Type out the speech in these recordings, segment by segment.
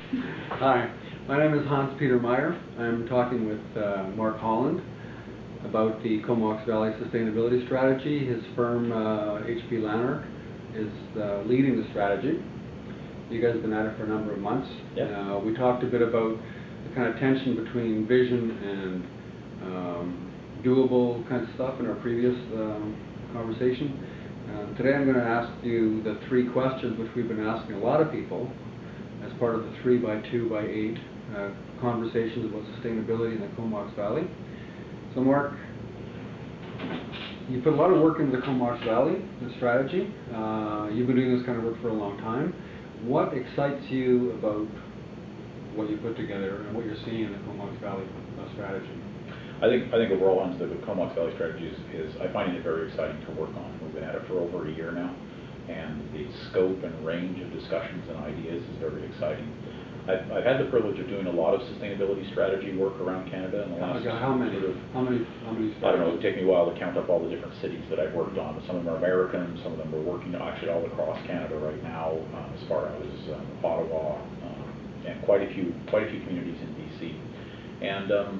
Hi, my name is hanspetermeyer. I'm talking with Mark Holland about the Comox Valley Sustainability Strategy. His firm, HBLanarc, is leading the strategy. You guys have been at it for a number of months. Yep. We talked a bit about the kind of tension between vision and doable kind of stuff in our previous conversation. Today I'm going to ask you the three questions which we've been asking a lot of people as part of the 3x2x8 conversations about sustainability in the Comox Valley. So Mark, you put a lot of work into the Comox Valley, the strategy. You've been doing this kind of work for a long time. What excites you about what you put together and what you're seeing in the Comox Valley strategy? I think overall on the Comox Valley Strategy is I find it very exciting to work on. We've been at it for over a year now, and the scope and range of discussions and ideas is very exciting. I've had the privilege of doing a lot of sustainability strategy work around Canada in the last How many? I don't know, it would take me a while to count up all the different cities that I've worked on, but some of them are American, some of them are working actually all across Canada right now, as far as Ottawa, and quite a few communities in BC. And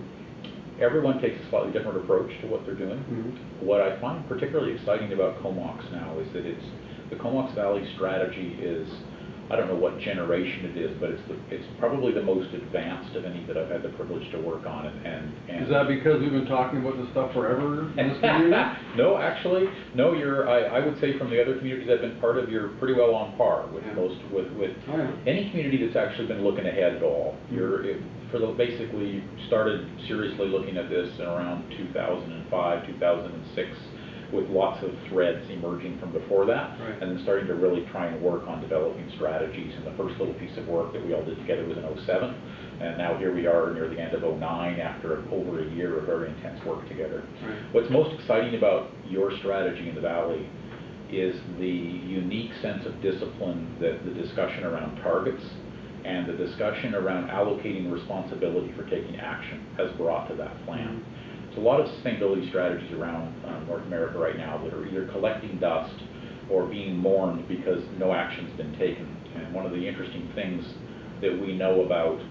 everyone takes a slightly different approach to what they're doing. Mm-hmm. What I find particularly exciting about Comox now is that the Comox Valley Strategy is, I don't know what generation it is, but it's probably the most advanced of any that I've had the privilege to work on. And is that because we've been talking about this stuff forever in this community? No, actually, no. I would say from the other communities I've been part of, you're pretty well on par with any community that's actually been looking ahead at all. Basically, you started seriously looking at this in around 2005, 2006. With lots of threads emerging from before that, right. And then starting to really try and work on developing strategies. And the first little piece of work that we all did together was in 2007, and now here we are near the end of 2009 after over a year of very intense work together. Right. What's most exciting about your strategy in the Valley is the unique sense of discipline that the discussion around targets and the discussion around allocating responsibility for taking action has brought to that plan. Mm-hmm. A lot of sustainability strategies around North America right now that are either collecting dust or being mourned because no action's been taken. And one of the interesting things that we know about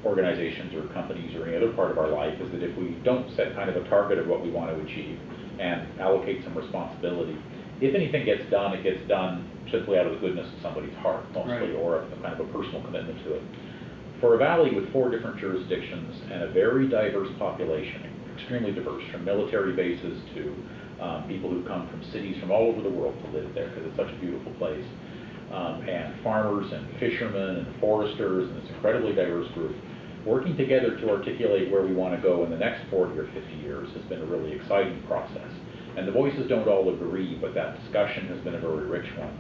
organizations or companies or any other part of our life is that if we don't set kind of a target of what we want to achieve and allocate some responsibility, if anything gets done, it gets done simply out of the goodness of somebody's heart mostly, right. Or a kind of a personal commitment to it. For a valley with 4 different jurisdictions and a very diverse population, extremely diverse, from military bases to people who come from cities from all over the world to live there because it's such a beautiful place, and farmers and fishermen and foresters and this incredibly diverse group, working together to articulate where we want to go in the next 40 or 50 years has been a really exciting process. And the voices don't all agree, but that discussion has been a very rich one.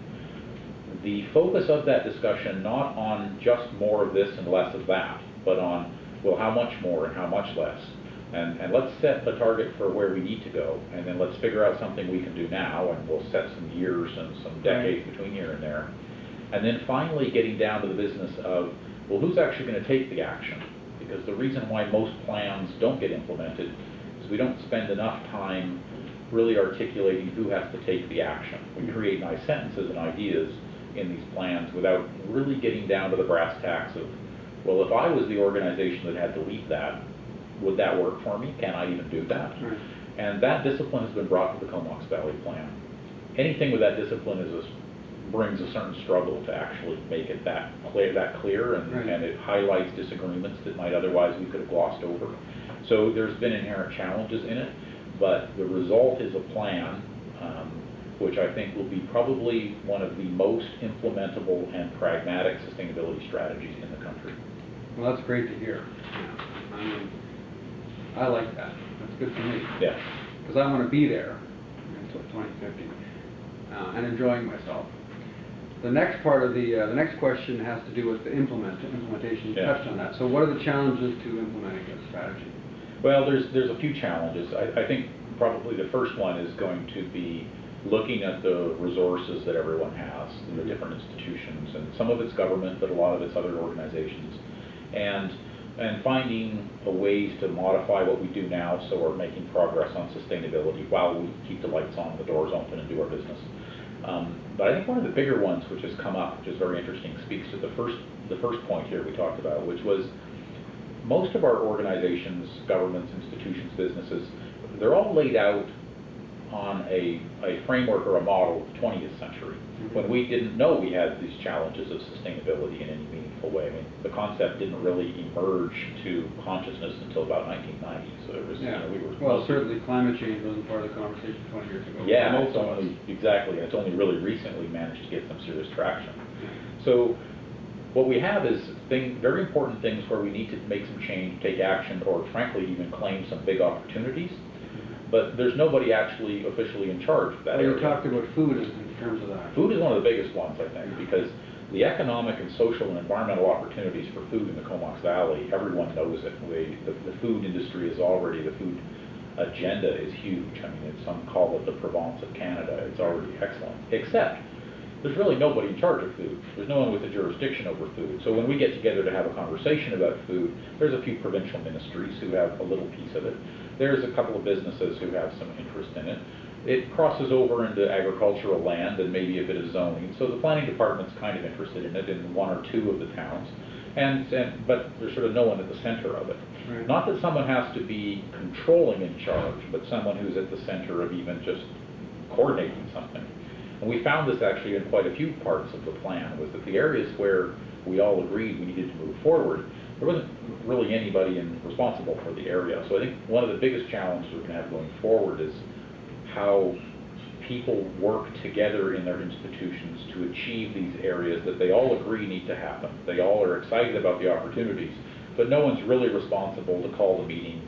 The focus of that discussion, not on just more of this and less of that, but on, well, how much more and how much less. And let's set a target for where we need to go, and then let's figure out something we can do now, and we'll set some years and some decades between here and there. And then finally getting down to the business of, well, who's actually going to take the action? Because the reason why most plans don't get implemented is we don't spend enough time really articulating who has to take the action. We create nice sentences and ideas in these plans without really getting down to the brass tacks of, well, if I was the organization that had to lead that, would that work for me? Can I even do that? Right. And that discipline has been brought to the Comox Valley plan. Anything with that discipline brings a certain struggle to actually make it that clear, and, right. And it highlights disagreements that might otherwise we could have glossed over. So there's been inherent challenges in it, but the result is a plan which I think will be probably one of the most implementable and pragmatic sustainability strategies in the country. Well, that's great to hear. I like that. That's good for me. Yeah. Because I want to be there until 2050 and enjoying myself. The next part of the next question has to do with the implementation. You touched on that. So what are the challenges to implementing this strategy? Well, there's a few challenges. I think probably the first one is going to be looking at the resources that everyone has in the different institutions, and some of it's government, but a lot of it's other organizations, and finding ways to modify what we do now so we're making progress on sustainability while we keep the lights on, the doors open, and do our business. But I think one of the bigger ones which has come up, which is very interesting, speaks to the first point here we talked about, which was most of our organizations, governments, institutions, businesses, they're all laid out on a framework or a model of the 20th century, when we didn't know we had these challenges of sustainability in any meaningful way. I mean, the concept didn't really emerge to consciousness until about 1990. So it was, yeah. we were well, certainly climate change wasn't part of the conversation 20 years ago. Yeah, exactly. And it's only really recently managed to get some serious traction. Yeah. So what we have is very important things where we need to make some change, take action, or frankly even claim some big opportunities. But there's nobody actually officially in charge of that area. You talked about food in terms of that. Food is one of the biggest ones, I think, because the economic and social and environmental opportunities for food in the Comox Valley, everyone knows it. The food industry is already, the food agenda is huge. I mean, some call it the Provence of Canada. It's already excellent. Except, there's really nobody in charge of food. There's no one with a jurisdiction over food. So when we get together to have a conversation about food, there's a few provincial ministries who have a little piece of it. There's a couple of businesses who have some interest in it. It crosses over into agricultural land and maybe a bit of zoning. So the planning department's kind of interested in it in one or two of the towns. But there's sort of no one at the center of it. Right. Not that someone has to be controlling in charge, but someone who's at the center of even just coordinating something. And we found this actually in quite a few parts of the plan, was that the areas where we all agreed we needed to move forward, there wasn't really anybody responsible for the area. So I think one of the biggest challenges we're going to have going forward is how people work together in their institutions to achieve these areas that they all agree need to happen. They all are excited about the opportunities, but no one's really responsible to call the meeting.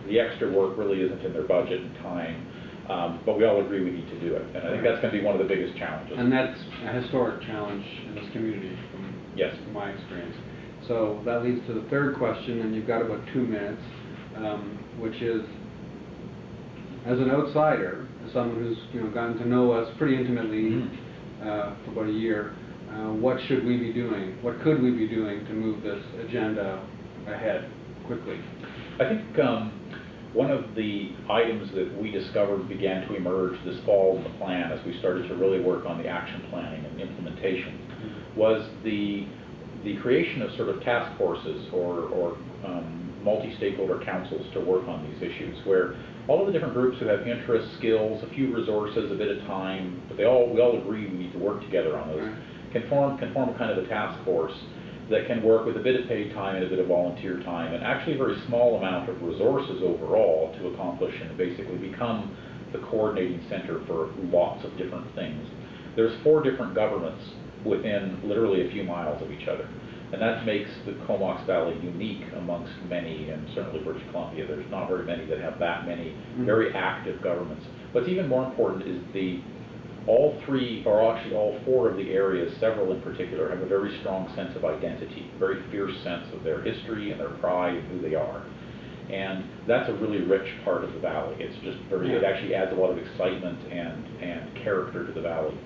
The extra work really isn't in their budget and time. But we all agree we need to do it. And I think that's going to be one of the biggest challenges. And that's a historic challenge in this community from my experience. So that leads to the third question, and you've got about 2 minutes, which is, as an outsider, as someone who's gotten to know us pretty intimately for about a year, what should we be doing? What could we be doing to move this agenda ahead quickly? I think one of the items that we discovered began to emerge this fall in the plan as we started to really work on the action planning and implementation was the creation of sort of task forces or multi-stakeholder councils to work on these issues, where all of the different groups who have interests, skills, a few resources, a bit of time, but we all agree we need to work together on those, can form kind of a task force that can work with a bit of paid time and a bit of volunteer time, and actually a very small amount of resources overall to accomplish and basically become the coordinating center for lots of different things. There's 4 different governments within literally a few miles of each other, and that makes the Comox Valley unique amongst many, and certainly British Columbia. There's not very many that have that many very active governments. What's even more important is all 3, or actually all 4 of the areas, several in particular, have a very strong sense of identity, a very fierce sense of their history and their pride and who they are. And that's a really rich part of the valley. It's just it actually adds a lot of excitement and character to the valley.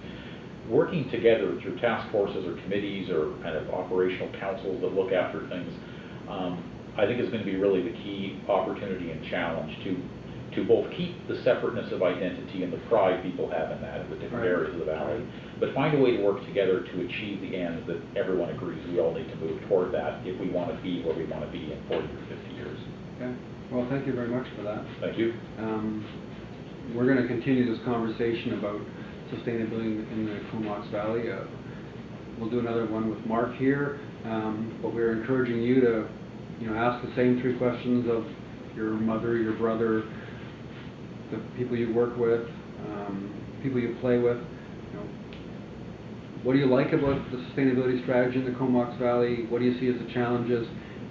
Working together through task forces or committees or kind of operational councils that look after things, I think is going to be really the key opportunity and challenge to both keep the separateness of identity and the pride people have in that in the different areas of the valley, but find a way to work together to achieve the ends that everyone agrees we all need to move toward that if we want to be where we want to be in 40 or 50 years. Okay. Well, thank you very much for that. Thank you. We're going to continue this conversation about sustainability in the Comox Valley. We'll do another one with Mark here, but we're encouraging you to ask the same 3 questions of your mother, your brother, the people you work with, people you play with. What do you like about the sustainability strategy in the Comox Valley? What do you see as the challenges?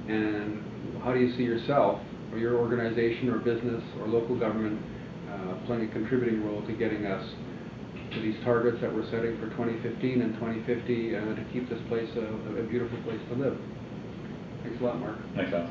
And how do you see yourself or your organization or business or local government playing a contributing role to getting us to these targets that we're setting for 2015 and 2050 to keep this place a beautiful place to live? Thanks a lot, Mark. Thanks, Al.